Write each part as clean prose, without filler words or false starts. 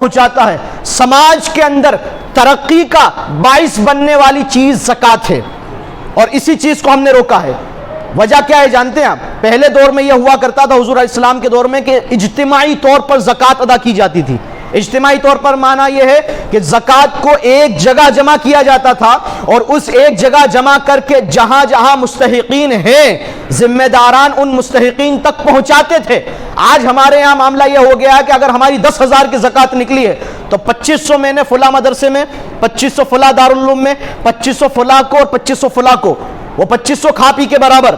پہنچاتا ہے۔ سماج کے اندر ترقی کا باعث بننے والی چیز زکوٰۃ ہے، اور اسی چیز کو ہم نے روکا ہے۔ وجہ کیا ہے جانتے ہیں آپ؟ پہلے دور میں یہ ہوا کرتا تھا حضور علیہ السلام کے دور میں کہ اجتماعی طور پر زکوٰۃ ادا کی جاتی تھی۔ اجتماعی طور پر معنی یہ ہے کہ زکوٰۃ کو ایک جگہ جمع کیا جاتا تھا، اور اس ایک جگہ جمع کر کے جہاں جہاں مستحقین ہیں ذمہ داران ان مستحقین تک پہنچاتے تھے۔ آج ہمارے یہاں معاملہ یہ ہو گیا ہے کہ اگر ہماری 10,000 کی زکوٰۃ نکلی ہے تو 2500 میں نے فلاں مدرسے میں، 2500 فلاں دارالعلوم میں، 2500 فلاں کو اور 2500 فلاں کو، وہ 2500 کھا پی کے برابر،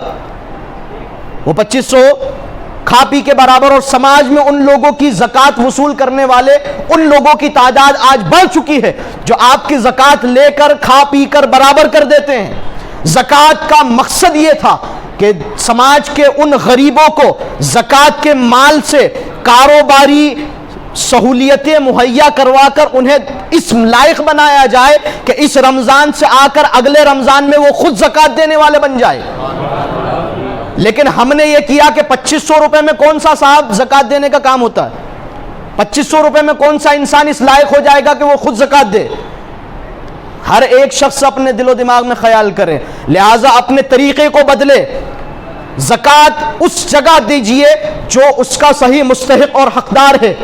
وہ 2500 کھا پی کے برابر، اور سماج میں ان لوگوں کی زکوٰۃ وصول کرنے والے ان لوگوں کی تعداد آج بڑھ چکی ہے جو آپ کی زکوٰۃ لے کر کھا پی کر برابر کر دیتے ہیں۔ زکوٰۃ کا مقصد یہ تھا کہ سماج کے ان غریبوں کو زکوٰۃ کے مال سے کاروباری سہولیتیں مہیا کروا کر انہیں اس لائق بنایا جائے کہ اس رمضان سے آ کر اگلے رمضان میں وہ خود زکوٰۃ دینے والے بن جائے۔ لیکن ہم نے یہ کیا کہ 2500 روپے میں کون سا صاحب زکوٰۃ دینے کا کام ہوتا ہے؟ 2500 روپے میں کون سا انسان اس لائق ہو جائے گا کہ وہ خود زکوٰۃ دے؟ ہر ایک شخص اپنے دل و دماغ میں خیال کرے، لہٰذا اپنے طریقے کو بدلے۔ زکوٰۃ اس جگہ دیجئے جو اس کا صحیح مستحق اور حقدار ہے۔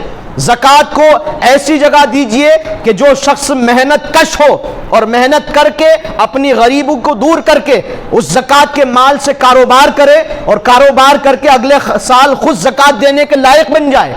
زکوٰۃ کو ایسی جگہ دیجئے کہ جو شخص محنت کش ہو اور محنت کر کے اپنی غریبوں کو دور کر کے اس زکوٰۃ کے مال سے کاروبار کرے، اور کاروبار کر کے اگلے سال خود زکوٰۃ دینے کے لائق بن جائے۔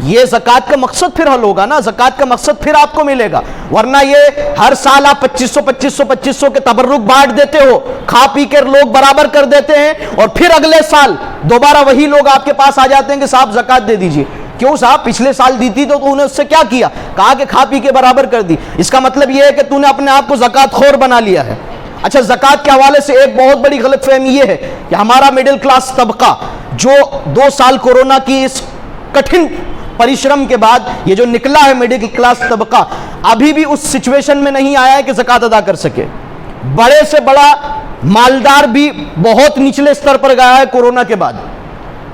یہ زکوٰۃ کا مقصد پھر حل ہوگا نا، زکوٰۃ کا مقصد پھر آپ کو ملے گا۔ ورنہ یہ ہر سال آپ 2500 کے تبرک بانٹ دیتے ہو، کھا پی کر لوگ برابر کر دیتے ہیں، اور پھر اگلے سال دوبارہ وہی لوگ آپ کے پاس آ جاتے ہیں کہ صاحب زکوٰۃ دے دیجئے۔ کیوں صاحب؟ پچھلے سال دی تھی تو تو نے اس سے کیا کیا؟ کہا کہ کھا پی کے برابر کر دی۔ اس کا مطلب یہ ہے کہ تو نے اپنے آپ کو زکوٰۃ خور بنا لیا ہے۔ اچھا، زکوٰۃ کے حوالے سے ایک بہت بڑی غلط فہمی یہ ہے کہ ہمارا مڈل کلاس طبقہ جو 2 سال کورونا کی اس کٹھن پریشرم کے بعد یہ جو نکلا ہے مڈل کلاس طبقہ، ابھی بھی اس سچویشن میں نہیں آیا ہے کہ زکوٰۃ ادا کر سکے۔ بڑے سے بڑا مالدار بھی بہت نچلے سطر پر گیا ہے کورونا کے بعد،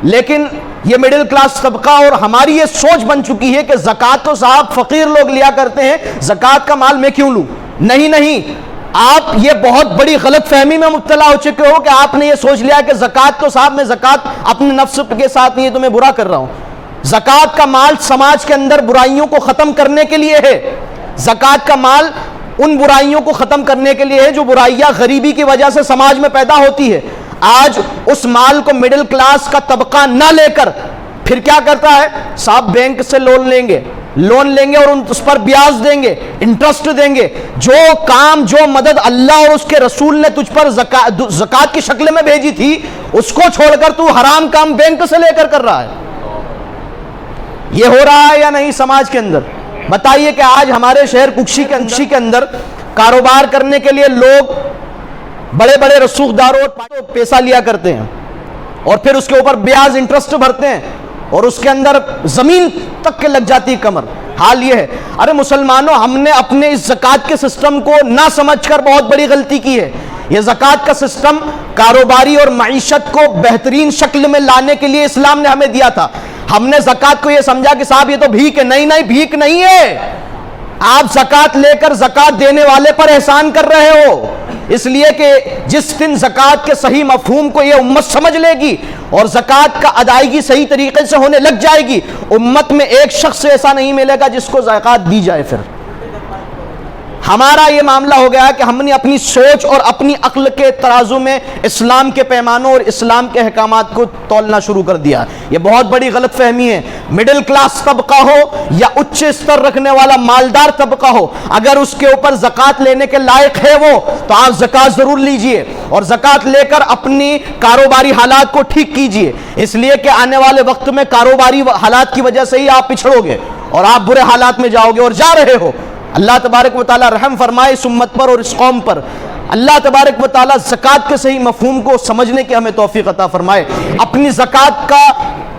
لیکن یہ مڈل کلاس طبقہ اور ہماری یہ سوچ بن چکی ہے کہ زکوٰۃ تو صاحب فقیر لوگ لیا کرتے ہیں، زکوٰۃ کا مال میں کیوں لوں؟ نہیں، آپ یہ بہت بڑی غلط فہمی میں مبتلا ہو چکے ہو کہ آپ نے یہ سوچ لیا کہ زکوٰۃ تو صاحب میں زکوٰۃ اپنے نفس کے ساتھ نہیں ہے تو میں برا کر رہا ہوں۔ زکوٰۃ کا مال سماج کے اندر برائیوں کو ختم کرنے کے لیے ہے۔ زکوٰۃ کا مال ان برائیوں کو ختم کرنے کے لیے ہے جو برائیاں غریبی کی وجہ سے سماج میں پیدا ہوتی ہے۔ آج اس مال کو مڈل کلاس کا طبقہ نہ لے کر پھر کیا کرتا ہے؟ صاحب بینک سے لون لیں گے اور اس پر بیاج دیں گے، انٹرسٹ دیں گے۔ جو کام، جو مدد اللہ اور اس کے رسول نے تجھ پر زکوٰۃ کی شکل میں بھیجی تھی، اس کو چھوڑ کر تو حرام کام بینک سے لے کر رہا ہے۔ یہ ہو رہا ہے یا نہیں سماج کے اندر؟ بتائیے کہ آج ہمارے شہر ککشی کے اندر کاروبار کرنے کے لیے لوگ بڑے بڑے رسوخداروں پیسہ لیا کرتے ہیں، اور پھر اس کے اوپر بیاج انٹرسٹ بھرتے ہیں، اور اس کے اندر زمین تک کے لگ جاتی کمر۔ حال یہ ہے، ارے مسلمانوں، ہم نے اپنے اس زکوٰۃ کے سسٹم کو نہ سمجھ کر بہت بڑی غلطی کی ہے۔ یہ زکوٰۃ کا سسٹم کاروباری اور معیشت کو بہترین شکل میں لانے کے لیے اسلام نے ہمیں دیا تھا۔ ہم نے زکوٰۃ کو یہ سمجھا کہ صاحب یہ تو بھیک ہے۔ نہیں، بھیک نہیں ہے۔ آپ زکوٰۃ لے کر زکوٰۃ دینے والے پر احسان کر رہے ہو، اس لیے کہ جس دن زکوٰۃ کے صحیح مفہوم کو یہ امت سمجھ لے گی اور زکوٰۃ کا ادائیگی صحیح طریقے سے ہونے لگ جائے گی، امت میں ایک شخص ایسا نہیں ملے گا جس کو زکوٰۃ دی جائے۔ پھر ہمارا یہ معاملہ ہو گیا کہ ہم نے اپنی سوچ اور اپنی عقل کے ترازو میں اسلام کے پیمانوں اور اسلام کے احکامات کو تولنا شروع کر دیا۔ یہ بہت بڑی غلط فہمی ہے۔ مڈل کلاس طبقہ ہو یا اچھ استر رکھنے والا مالدار طبقہ ہو، اگر اس کے اوپر زکوٰۃ لینے کے لائق ہے وہ، تو آپ زکوٰۃ ضرور لیجئے، اور زکوٰۃ لے کر اپنی کاروباری حالات کو ٹھیک کیجئے، اس لیے کہ آنے والے وقت میں کاروباری حالات کی وجہ سے ہی آپ پچھڑو گے اور آپ برے حالات میں جاؤ گے، اور جا رہے ہو۔ اللہ تبارک و تعالی رحم فرمائے اس امت پر اور اس قوم پر۔ اللہ تبارک و تعالی زکوٰۃ کے صحیح مفہوم کو سمجھنے کی ہمیں توفیق عطا فرمائے۔ اپنی زکوٰۃ کا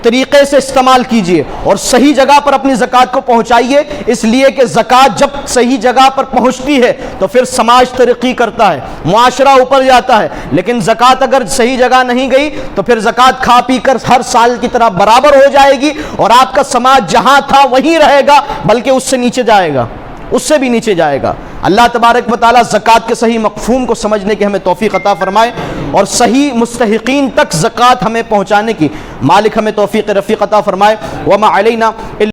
طریقے سے استعمال کیجئے اور صحیح جگہ پر اپنی زکوٰۃ کو پہنچائیے، اس لیے کہ زکوٰۃ جب صحیح جگہ پر پہنچتی ہے تو پھر سماج ترقی کرتا ہے، معاشرہ اوپر جاتا ہے۔ لیکن زکوٰۃ اگر صحیح جگہ نہیں گئی تو پھر زکوٰۃ کھا پی کر ہر سال کی طرح برابر ہو جائے گی اور آپ کا سماج جہاں تھا وہیں رہے گا، بلکہ اس سے نیچے جائے گا، اس سے بھی نیچے جائے گا۔ اللہ تبارک و تعالیٰ زکوٰۃ کے صحیح مفہوم کو سمجھنے کی ہمیں توفیق عطا فرمائے اور صحیح مستحقین تک زکوٰۃ ہمیں پہنچانے کی مالک ہمیں توفیق رفیق عطا فرمائے۔ وما علینا